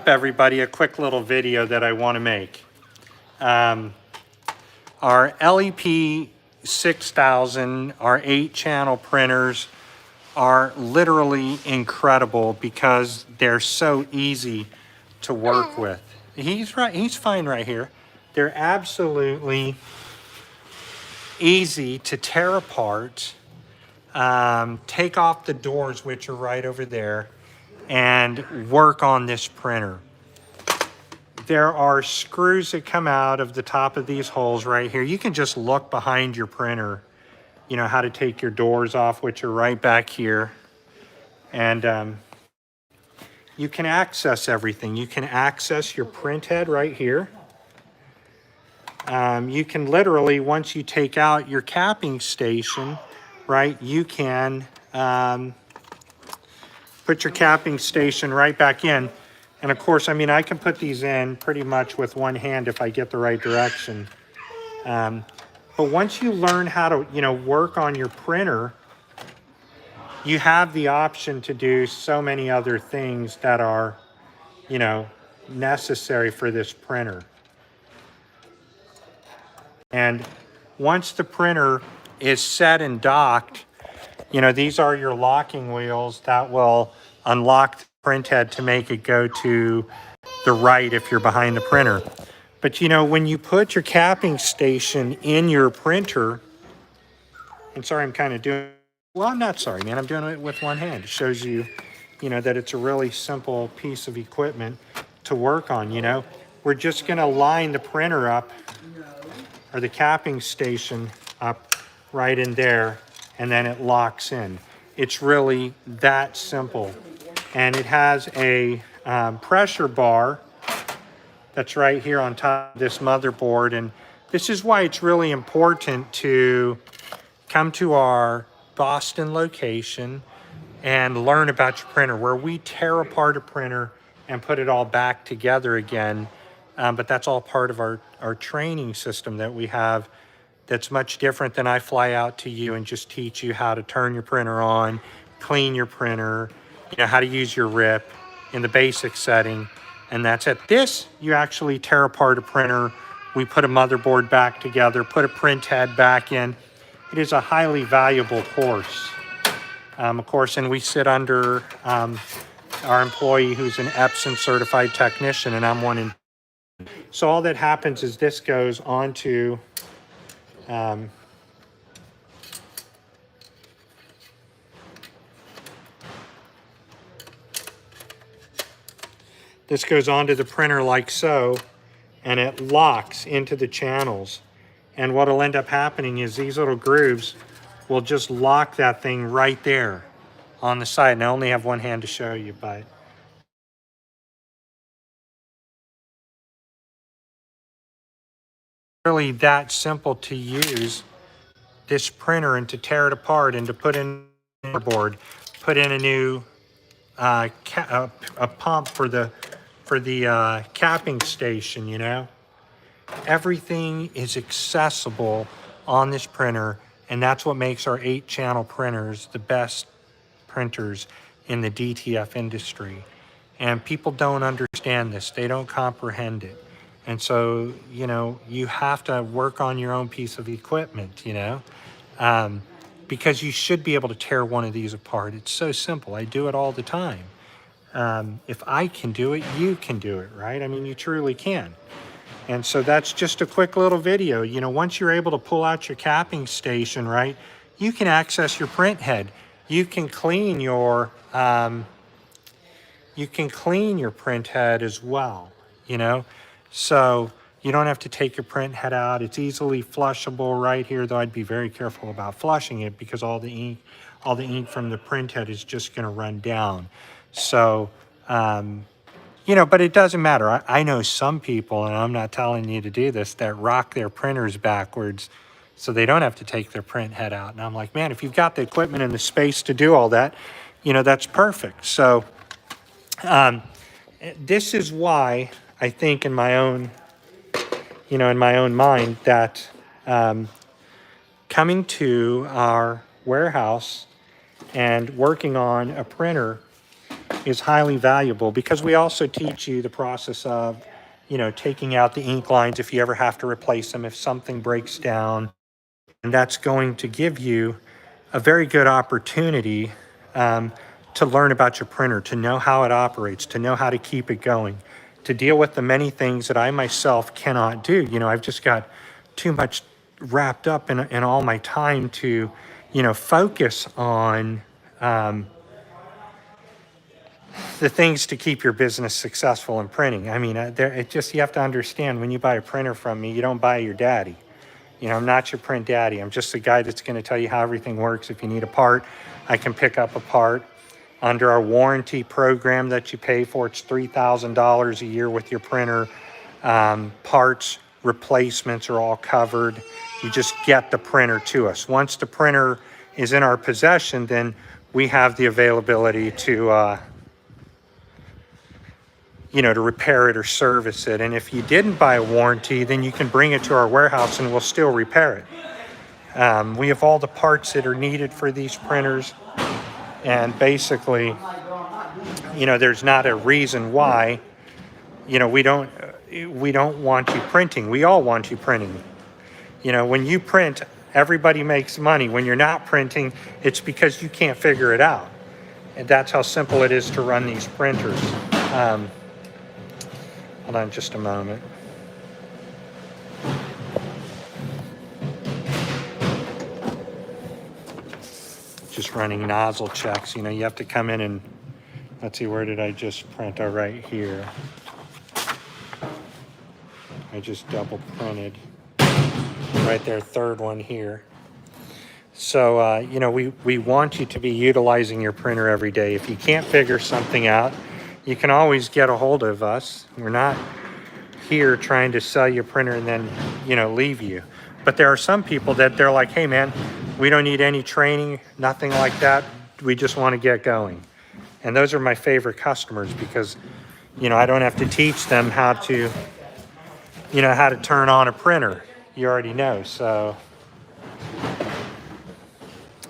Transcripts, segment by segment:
up, everybody? A quick little video that I want to make. Our LEP 6000, our 8-channel printers are literally incredible because they're so easy to work with. He's fine right here. They're absolutely easy to tear apart, take off the doors, which are right over there, and work on this printer. There are screws that come out of the top of these holes right here. You can just look behind your printer, you know, how to take your doors off, which are right back here. And you can access everything. You can access your print head right here. You can literally, once you take out your capping station, right, you can put your capping station right back in. And of course, I mean, I can put these in pretty much with one hand if I get the right direction. But once you learn how to, you know, work on your printer, you have the option to do so many other things that are, you know, necessary for this printer. And once the printer is set and docked, you know, these are your locking wheels that will unlock the print head to make it go to the right if you're behind the printer. But you know, when you put your capping station in your printer, and sorry, I'm kind of doing, well, I'm not sorry, man, I'm doing it with one hand. It shows you, you know, that it's a really simple piece of equipment to work on, you know. We're just gonna line the printer up, or the capping station up right in there, and then it locks in. It's really that simple. And it has a pressure bar that's right here on top of this motherboard. And this is why it's really important to come to our Boston location and learn about your printer, where we tear apart a printer and put it all back together again. But that's all part of our training system that we have that's much different than I fly out to you and just teach you how to turn your printer on, clean your printer, you know, how to use your RIP in the basic setting, and that's it. This, you actually tear apart a printer. We put a motherboard back together, put a print head back in. It is a highly valuable course. Of course, and we sit under our employee who's an Epson certified technician, and I'm one in. So all that happens is this goes onto this goes onto the printer like so, and it locks into the channels. And what'll end up happening is these little grooves will just lock that thing right there on the side. And I only have one hand to show you, but really that simple to use this printer and to tear it apart and to put in a board, put in a new a pump for the capping station, you know. Everything is accessible on this printer, and that's what makes our 8-channel printers the best printers in the DTF industry. And people don't understand this. They don't comprehend it. And so, you know, you have to work on your own piece of equipment, you know, because you should be able to tear one of these apart. It's so simple. I do it all the time. If I can do it, you can do it, right? I mean, you truly can. And so that's just a quick little video. You know, once you're able to pull out your capping station, right, you can access your print head. You can clean your print head as well, you know. So you don't have to take your print head out. It's easily flushable right here, though I'd be very careful about flushing it because all the ink from the print head is just going to run down. So, you know, but it doesn't matter. I know some people, and I'm not telling you to do this, that rock their printers backwards so they don't have to take their print head out. And I'm like, man, if you've got the equipment and the space to do all that, you know, that's perfect. So this is why I think in my own, you know, in my own mind that coming to our warehouse and working on a printer is highly valuable, because we also teach you the process of, taking out the ink lines if you ever have to replace them, if something breaks down. And that's going to give you a very good opportunity to learn about your printer, to know how it operates, to know how to keep it going, to deal with the many things that I myself cannot do. I've just got too much wrapped up in all my time to, focus on the things to keep your business successful in printing. I mean, you have to understand, when you buy a printer from me, you don't buy your daddy. I'm not your print daddy. I'm just the guy that's going to tell you how everything works. If you need a part, I can pick up a part. Under our warranty program that you pay for, it's $3,000 a year with your printer. Parts, replacements are all covered. You just get the printer to us. Once the printer is in our possession, then we have the availability to to repair it or service it. And if you didn't buy a warranty, then you can bring it to our warehouse and we'll still repair it. We have all the parts that are needed for these printers. And basically, there's not a reason why, we don't want you printing. We all want you printing. When you print, everybody makes money. When you're not printing, it's because you can't figure it out. And that's how simple it is to run these printers. Hold on just a moment. Just running nozzle checks. You have to come in and, let's see, where did I just print? Oh, right here. I just double printed. Right there, third one here. So, we want you to be utilizing your printer every day. If you can't figure something out, you can always get a hold of us. We're not here trying to sell you a printer and then, leave you. But there are some people that they're like, hey man, we don't need any training, nothing like that. We just want to get going. And those are my favorite customers, because, I don't have to teach them how to, how to turn on a printer. You already know. So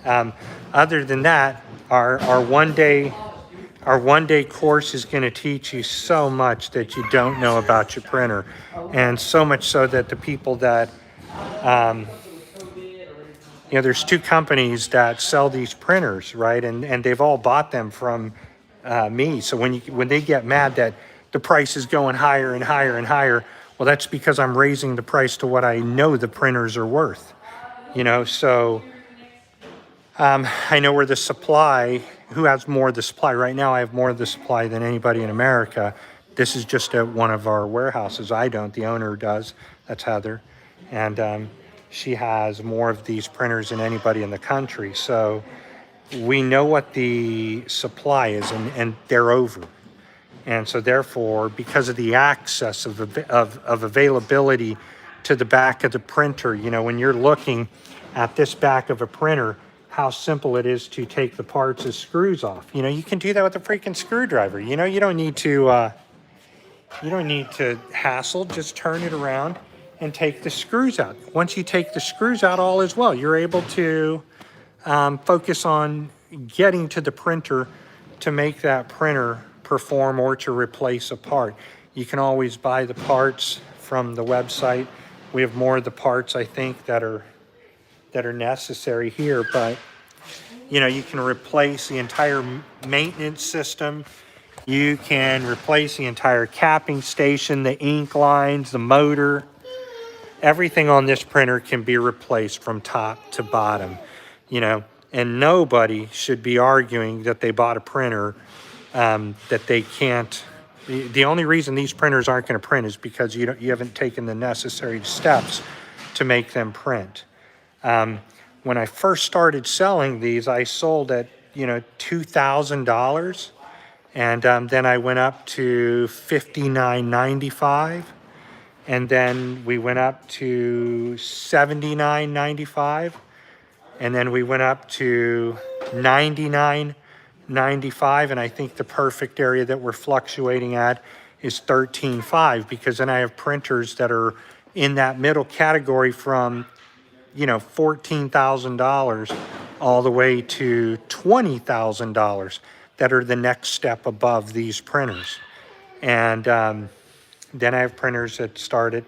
other than that, our one-day course is going to teach you so much that you don't know about your printer, and so much so that the people that, there's two companies that sell these printers, right? And they've all bought them from me. So when they get mad that the price is going higher and higher and higher, well, that's because I'm raising the price to what I know the printers are worth. So I know where the supply, who has more of the supply. Right now, I have more of the supply than anybody in America. This is just at one of our warehouses. I don't, the owner does. That's Heather. And she has more of these printers than anybody in the country. So we know what the supply is, and they're over. And so therefore, because of the access of availability to the back of the printer, when you're looking at this back of a printer, how simple it is to take the parts as screws off. You can do that with a freaking screwdriver. You don't need to hassle. Just turn it around and take the screws out. Once you take the screws out, all is well. You're able to focus on getting to the printer to make that printer perform or to replace a part. You can always buy the parts from the website. We have more of the parts, I think, that are necessary here, but you can replace the entire maintenance system. You can replace the entire capping station, the ink lines, the motor. Everything on this printer can be replaced from top to bottom, and nobody should be arguing that they bought a printer that they can't. The only reason these printers aren't going to print is because you haven't taken the necessary steps to make them print. When I first started selling these, I sold at, $2,000. And then I went up to $59.95. And then we went up to $79.95. And then we went up to $99.95. And I think the perfect area that we're fluctuating at is $13.5, because then I have printers that are in that middle category from $14,000 all the way to $20,000. that are the next step above these printers. And then I have printers that start at,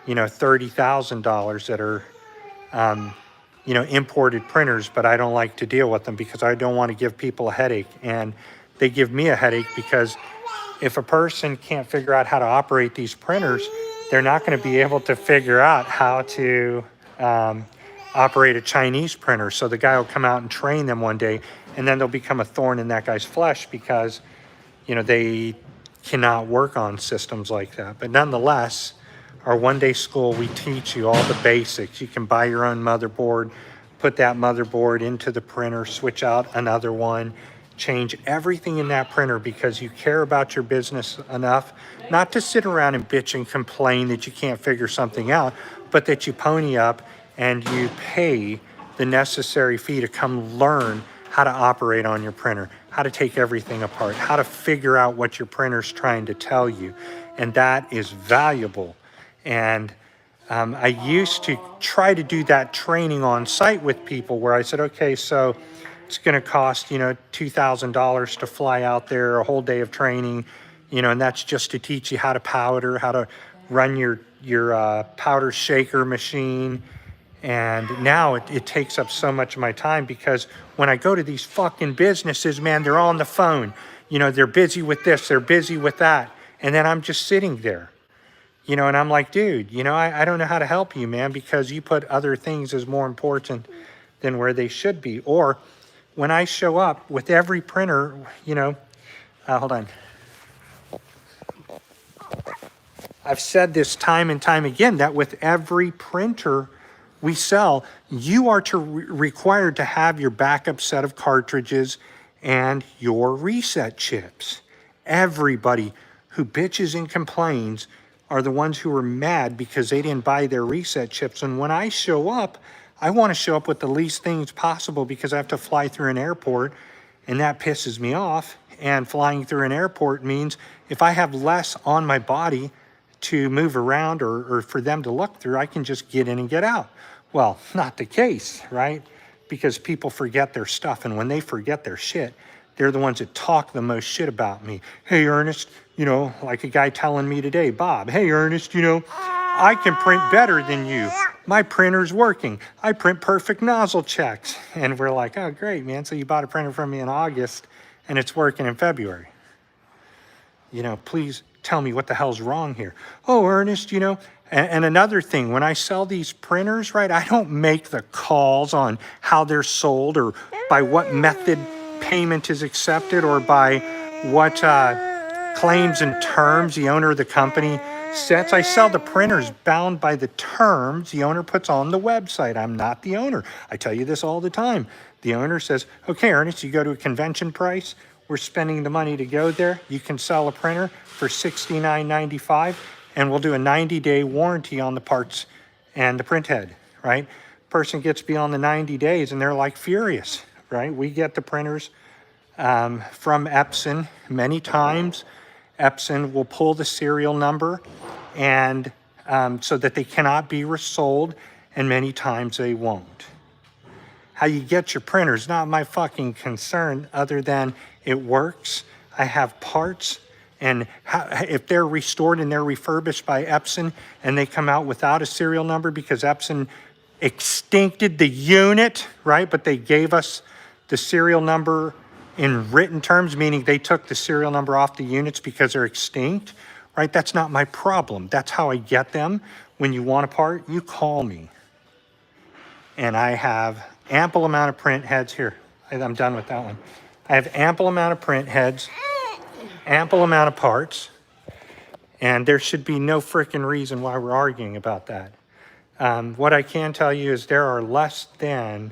$30,000 that are, imported printers, but I don't like to deal with them because I don't want to give people a headache. And they give me a headache because if a person can't figure out how to operate these printers, they're not going to be able to figure out how to operate a Chinese printer. So the guy will come out and train them one day, and then they'll become a thorn in that guy's flesh because, they cannot work on systems like that. But nonetheless, our one-day school, we teach you all the basics. You can buy your own motherboard, put that motherboard into the printer, switch out another one, change everything in that printer because you care about your business enough not to sit around and bitch and complain that you can't figure something out, but that you pony up and you pay the necessary fee to come learn how to operate on your printer, how to take everything apart, how to figure out what your printer's trying to tell you. And that is valuable. And I used to try to do that training on site with people where I said, okay, so it's going to cost, $2,000 to fly out there, a whole day of training, and that's just to teach you how to powder, how to run your powder shaker machine. And now it takes up so much of my time because when I go to these fucking businesses, man, they're on the phone. They're busy with this, they're busy with that. And then I'm just sitting there, and I'm like, dude, I don't know how to help you, man, because you put other things as more important than where they should be. Or when I show up with every printer, hold on. I've said this time and time again that with every printer we sell, you are required to have your backup set of cartridges and your reset chips. Everybody who bitches and complains are the ones who are mad because they didn't buy their reset chips. And when I show up, I want to show up with the least things possible because I have to fly through an airport, and that pisses me off. And flying through an airport means if I have less on my body to move around or for them to look through, I can just get in and get out. Well, not the case, right? Because people forget their stuff, and when they forget their shit, they're the ones that talk the most shit about me. Hey, Ernest, like a guy telling me today, Bob, hey, Ernest, I can print better than you. My printer's working. I print perfect nozzle checks. And we're like, oh, great, man. So you bought a printer from me in August, and it's working in February. Please tell me what the hell's wrong here. Oh, Ernest, and another thing, when I sell these printers, right, I don't make the calls on how they're sold or by what method payment is accepted or by what claims and terms the owner of the company sets. I sell the printers bound by the terms the owner puts on the website. I'm not the owner. I tell you this all the time. The owner says, okay, Ernest, you go to a convention price. We're spending the money to go there. You can sell a printer for $69.95, and we'll do a 90-day warranty on the parts and the print head, right? Person gets beyond the 90 days, and they're like furious, right? We get the printers from Epson many times. Epson will pull the serial number and so that they cannot be resold, and many times they won't. How you get your printer is not my fucking concern other than it works. I have parts, and if they're restored and they're refurbished by Epson and they come out without a serial number because Epson extincted the unit, right? But they gave us the serial number in written terms, meaning they took the serial number off the units because they're extinct, right? That's not my problem. That's how I get them. When you want a part, you call me. And I have ample amount of print heads here. I'm done with that one. I have ample amount of print heads, ample amount of parts, and there should be no frickin' reason why we're arguing about that. What I can tell you is there are less than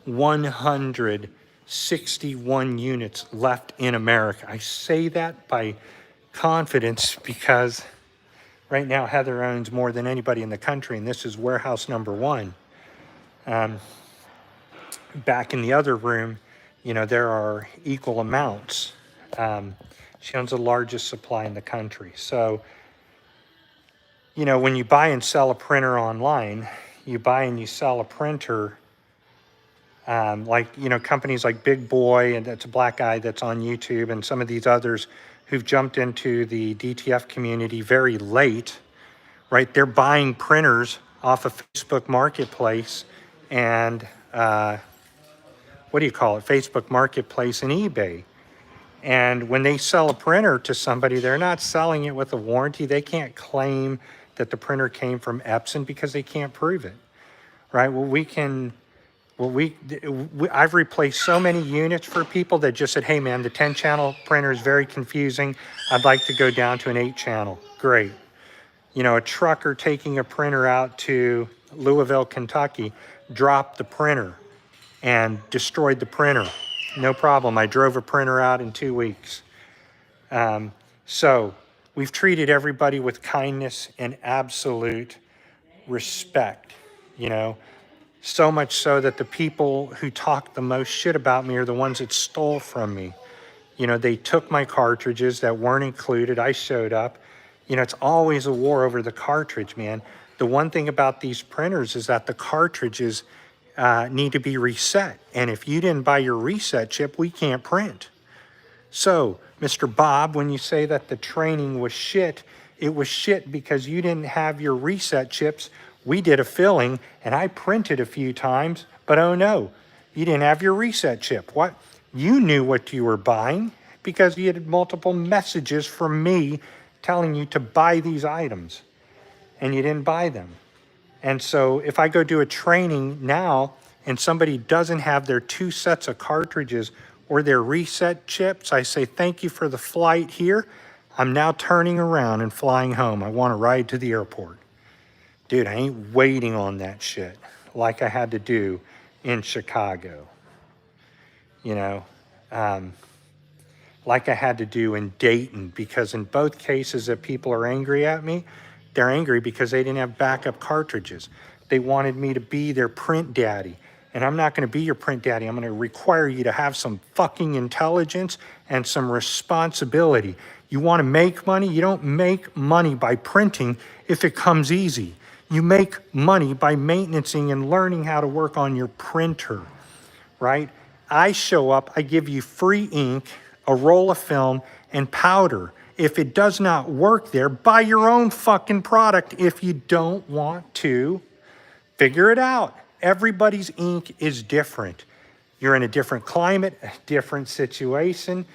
161 units left in America. I say that by confidence because right now Heather owns more than anybody in the country, and this is warehouse number 1. Back in the other room, there are equal amounts. She owns the largest supply in the country. So, when you buy and sell a printer online, you buy and you sell a printer Like, you know, companies like Big Boy, and that's a black guy that's on YouTube, and some of these others who've jumped into the DTF community very late, right? They're buying printers off of Facebook Marketplace and what do you call it? Facebook Marketplace and eBay. And when they sell a printer to somebody, they're not selling it with a warranty. They can't claim that the printer came from Epson because they can't prove it, right? Well, I've replaced so many units for people that just said, hey man, the 10 channel printer is very confusing. I'd like to go down to an 8 channel. Great. You know, a trucker taking a printer out to Louisville, Kentucky, dropped the printer and destroyed the printer. No problem. I drove a printer out in 2 weeks. So we've treated everybody with kindness and absolute respect, you know, so much so that the people who talk the most shit about me are the ones that stole from me. You know, they took my cartridges that weren't included. I showed up. You know, it's always a war over the cartridge, man. The one thing about these printers is that the cartridges need to be reset. And if you didn't buy your reset chip, we can't print. So, Mr. Bob, when you say that the training was shit, it was shit because you didn't have your reset chips. We did a filling and I printed a few times, but oh no, you didn't have your reset chip. What? You knew what you were buying because you had multiple messages from me telling you to buy these items and you didn't buy them. And so if I go do a training now and somebody doesn't have their 2 sets of cartridges or their reset chips, I say, thank you for the flight here. I'm now turning around and flying home. I want to ride to the airport. Dude, I ain't waiting on that shit like I had to do in Chicago. You know, like I had to do in Dayton, because in both cases that people are angry at me, they're angry because they didn't have backup cartridges. They wanted me to be their print daddy. And I'm not going to be your print daddy. I'm going to require you to have some fucking intelligence and some responsibility. You want to make money? You don't make money by printing if it comes easy. You make money by maintaining and learning how to work on your printer, right? I show up, I give you free ink, a roll of film, and powder. If it does not work there, buy your own fucking product if you don't want to. Figure it out. Everybody's ink is different. You're in a different climate, a different situation.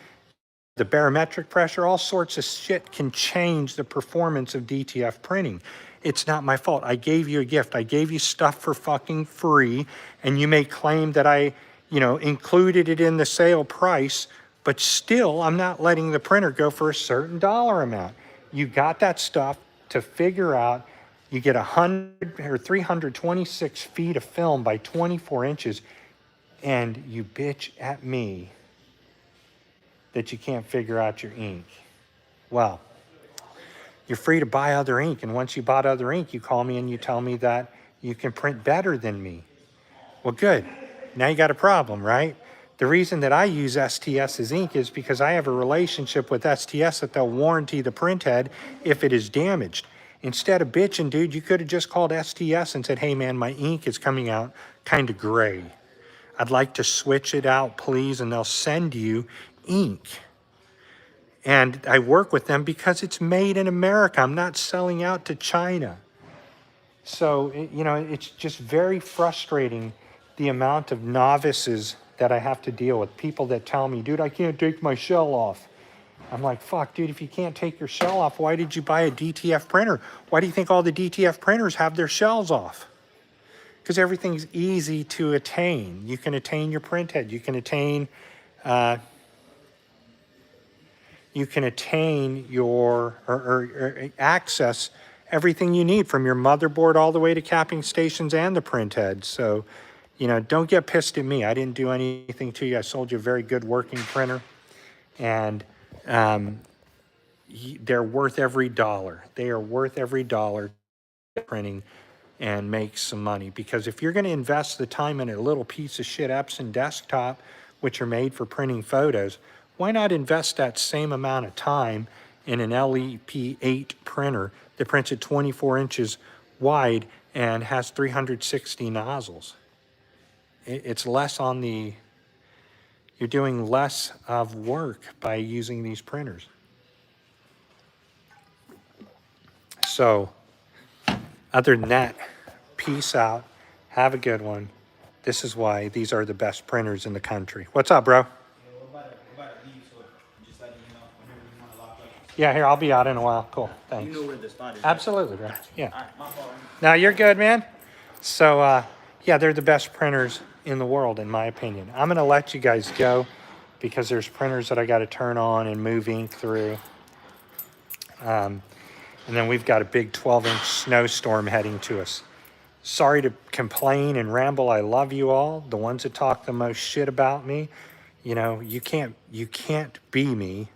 The barometric pressure, all sorts of shit can change the performance of DTF printing. It's not my fault. I gave you a gift. I gave you stuff for fucking free, and you may claim that I, you know, included it in the sale price, but still, I'm not letting the printer go for a certain dollar amount. You got that stuff to figure out. You get 100 or 326 feet of film by 24 inches, and you bitch at me that you can't figure out your ink. Well, you're free to buy other ink, and once you bought other ink, you call me and you tell me that you can print better than me. Well, good. Now you got a problem, right? The reason that I use STS's ink is because I have a relationship with STS that they'll warranty the print head if it is damaged. Instead of bitching, dude, you could have just called STS and said, hey man, my ink is coming out kind of gray. I'd like to switch it out, please, and they'll send you ink. And I work with them because it's made in America. I'm not selling out to China. So, you know, it's just very frustrating, the amount of novices that I have to deal with. People that tell me, dude, I can't take my shell off. I'm like, fuck, dude, if you can't take your shell off, why did you buy a DTF printer? Why do you think all the DTF printers have their shells off? Because everything's easy to attain. You can attain your print head. You can attain your, or access everything you need from your motherboard all the way to capping stations and the print head. So, you know, don't get pissed at me. I didn't do anything to you. I sold you a very good working printer, and they're worth every dollar. They are worth every dollar printing and make some money. Because if you're going to invest the time in a little piece of shit Epson desktop, which are made for printing photos, why not invest that same amount of time in an LEP 8 printer that prints at 24 inches wide and has 360 nozzles? it's less on the, you're doing less of work by using these printers. So other than that, peace out. Have a good one. This is why these are the best printers in the country. What's up, bro? Yeah, we're about to leave, so just letting you know whenever you want to lock up. Yeah, here, I'll be out in a while. Cool, thanks. You know where the spot is. Absolutely, bro. Yeah. All right, my fault. Now, you're good, man. So, yeah, they're the best printers in the world, in my opinion. I'm going to let you guys go because there's printers that I got to turn on and move ink through. And then we've got a big 12-inch snowstorm heading to us. Sorry to complain and ramble. I love you all. The ones that talk the most shit about me, you know, you can't be me,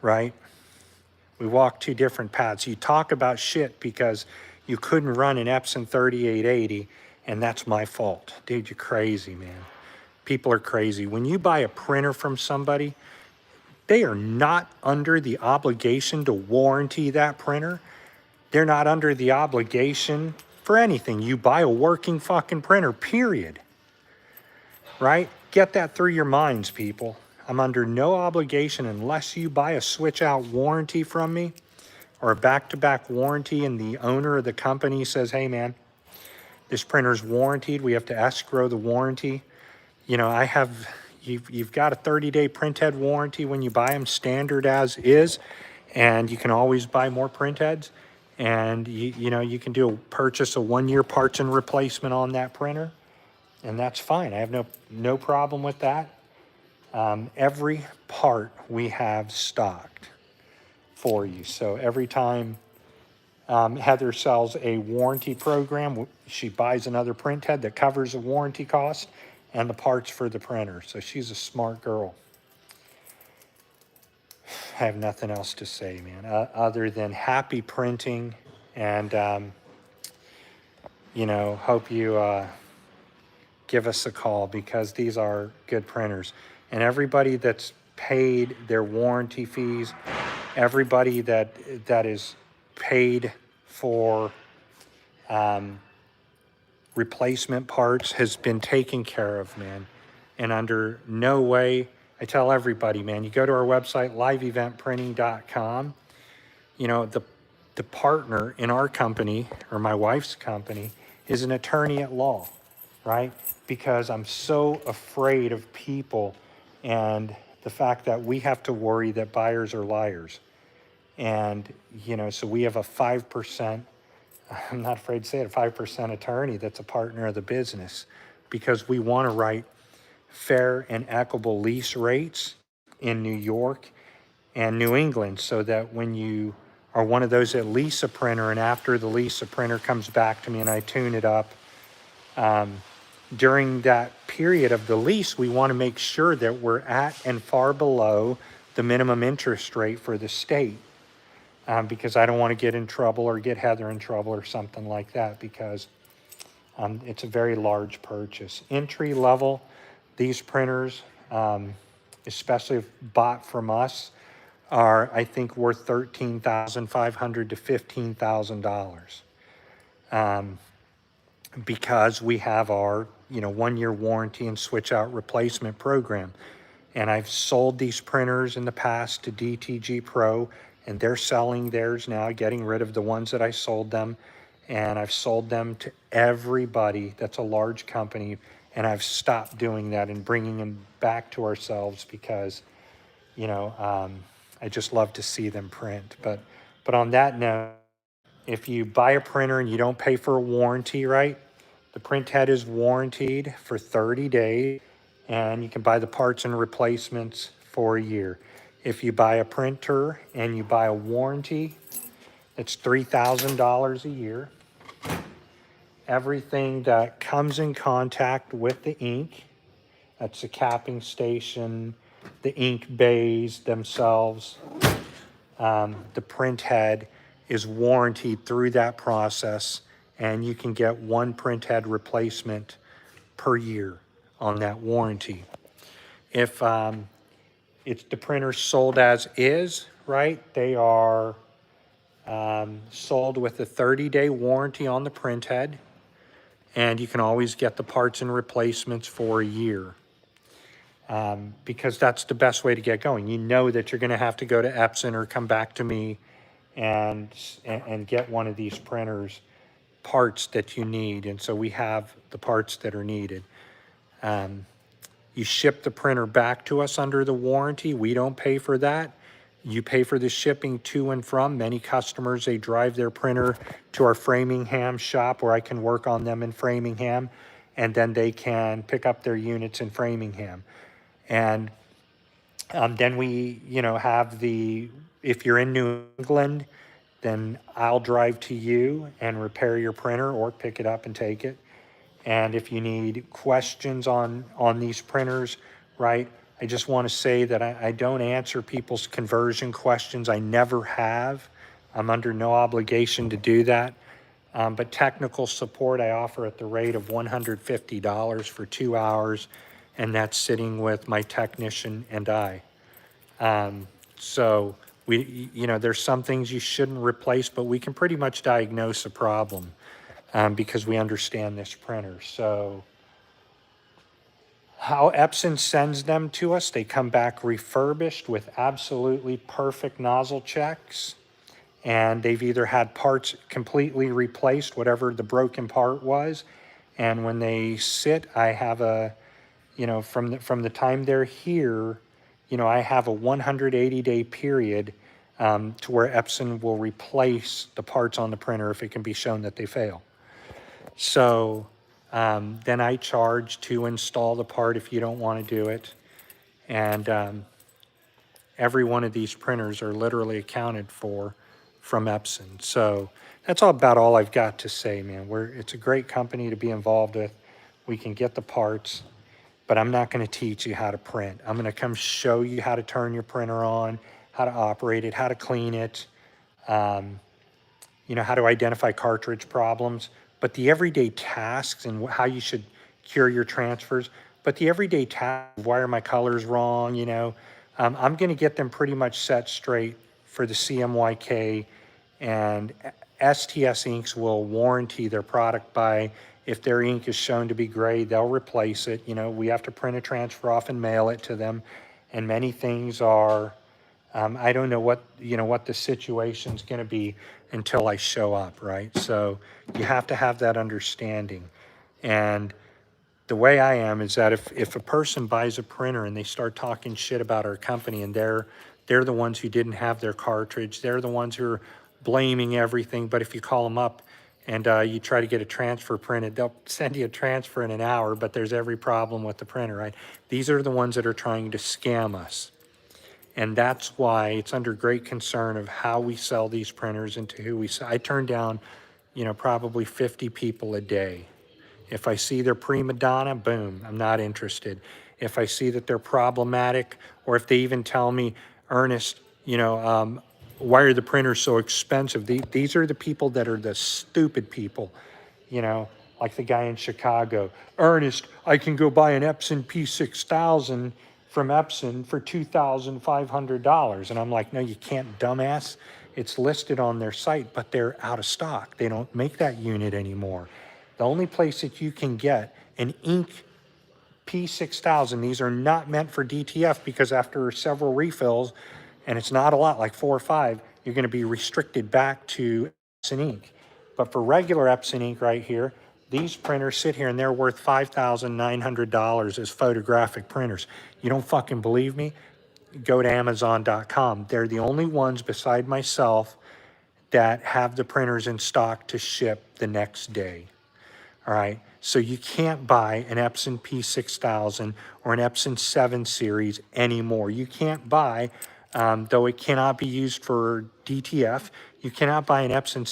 right? We walk two different paths. You talk about shit because you couldn't run an Epson 3880, and that's my fault. Dude, you're crazy, man. People are crazy. When you buy a printer from somebody, they are not under the obligation to warranty that printer. They're not under the obligation for anything. You buy a working fucking printer, period. Right? Get that through your minds, people. I'm under no obligation unless you buy a switch out warranty from me or a back-to-back warranty and the owner of the company says, hey man, this printer's warranted. We have to escrow the warranty. You know, you've got a 30-day printhead warranty when you buy them standard as is, and you can always buy more printheads. And you know, you can purchase a 1-year parts and replacement on that printer, and that's fine. I have no problem with that. Every part we have stocked for you. So every time Heather sells a warranty program, she buys another printhead that covers the warranty cost and the parts for the printer. So she's a smart girl. I have nothing else to say, man, other than happy printing, and you know, hope you give us a call because these are good printers. And everybody that's paid their warranty fees, everybody that is paid for replacement parts has been taken care of, man. And under no way, I tell everybody, man, you go to our website, liveeventprinting.com. You know, the partner in our company, or my wife's company, is an attorney at law, right? Because I'm so afraid of people and the fact that we have to worry that buyers are liars. And, you know, so we have a 5%, I'm not afraid to say it, a 5% attorney that's a partner of the business, because we want to write fair and equitable lease rates in New York and New England, so that when you are one of those that lease a printer, and after the lease, a printer comes back to me and I tune it up, during that period of the lease, we want to make sure that we're at and far below the minimum interest rate for the state, because I don't want to get in trouble or get Heather in trouble or something like that, because it's a very large purchase. Entry level, these printers, especially if bought from us, are, I think, worth $13,500 to $15,000, because we have our 1-year warranty and switch out replacement program. And I've sold these printers in the past to DTG Pro, and they're selling theirs now, getting rid of the ones that I sold them. And I've sold them to everybody that's a large company, and I've stopped doing that and bringing them back to ourselves because, I just love to see them print. But on that note, if you buy a printer and you don't pay for a warranty, right? The print head is warranted for 30 days, and you can buy the parts and replacements for a year. If you buy a printer and you buy a warranty, it's $3,000 a year. Everything that comes in contact with the ink, that's the capping station, the ink bays themselves, the print head is warranted through that process, and you can get one print head replacement per year on that warranty. If it's the printer sold as is, right, they are sold with a 30-day warranty on the print head, and you can always get the parts and replacements for a year. Because that's the best way to get going. You know that you're going to have to go to Epson or come back to me and get one of these printers parts that you need. And so we have the parts that are needed. You ship the printer back to us under the warranty. We don't pay for that. You pay for the shipping to and from. Many customers, they drive their printer to our Framingham shop where I can work on them in Framingham, and then they can pick up their units in Framingham. And then we, have if you're in New England, then I'll drive to you and repair your printer or pick it up and take it. And if you need questions on these printers, right, I just want to say that I don't answer people's conversion questions. I never have. I'm under no obligation to do that. But technical support I offer at the rate of $150 for 2 hours, and that's sitting with my technician and I. So there's some things you shouldn't replace, but we can pretty much diagnose a problem because we understand this printer. So how Epson sends them to us, they come back refurbished with absolutely perfect nozzle checks. And they've either had parts completely replaced, whatever the broken part was. And when they sit, I have from the time they're here, I have a 180-day period to where Epson will replace the parts on the printer if it can be shown that they fail. So then I charge to install the part if you don't want to do it. And every one of these printers are literally accounted for from Epson. So that's about all I've got to say, man. It's a great company to be involved with. We can get the parts, but I'm not going to teach you how to print. I'm going to come show you how to turn your printer on, how to operate it, how to clean it, how to identify cartridge problems. But the everyday tasks and how you should cure your transfers, but the everyday tasks, why are my colors wrong, I'm going to get them pretty much set straight for the CMYK, and STS Inks will warranty their product by, if their ink is shown to be gray, they'll replace it. We have to print a transfer off and mail it to them. And many things are, I don't know what the situation's going to be until I show up, right? So you have to have that understanding. And the way I am is that if a person buys a printer and they start talking shit about our company, and they're the ones who didn't have their cartridge, they're the ones who are blaming everything. But if you call them up and you try to get a transfer printed, they'll send you a transfer in an hour, but there's every problem with the printer, right? These are the ones that are trying to scam us. And that's why it's under great concern of how we sell these printers and to who we sell. I turn down, probably 50 people a day. If I see they're prima donna, boom, I'm not interested. If I see that they're problematic, or if they even tell me, Ernest, why are the printers so expensive? These are the people that are the stupid people, like the guy in Chicago. Ernest, I can go buy an Epson P6000 from Epson for $2,500. And I'm like, no, you can't, dumbass. It's listed on their site, but they're out of stock. They don't make that unit anymore. The only place that you can get an ink P6000, these are not meant for DTF, because after several refills, and it's not a lot, like 4 or 5, you're going to be restricted back to Epson ink. But for regular Epson ink right here, these printers sit here and they're worth $5,900 as photographic printers. You don't fucking believe me? Go to Amazon.com. They're the only ones beside myself that have the printers in stock to ship the next day. All right, so you can't buy an Epson P6000 or an Epson 7 series anymore. You can't buy, though it cannot be used for DTF, you cannot buy an Epson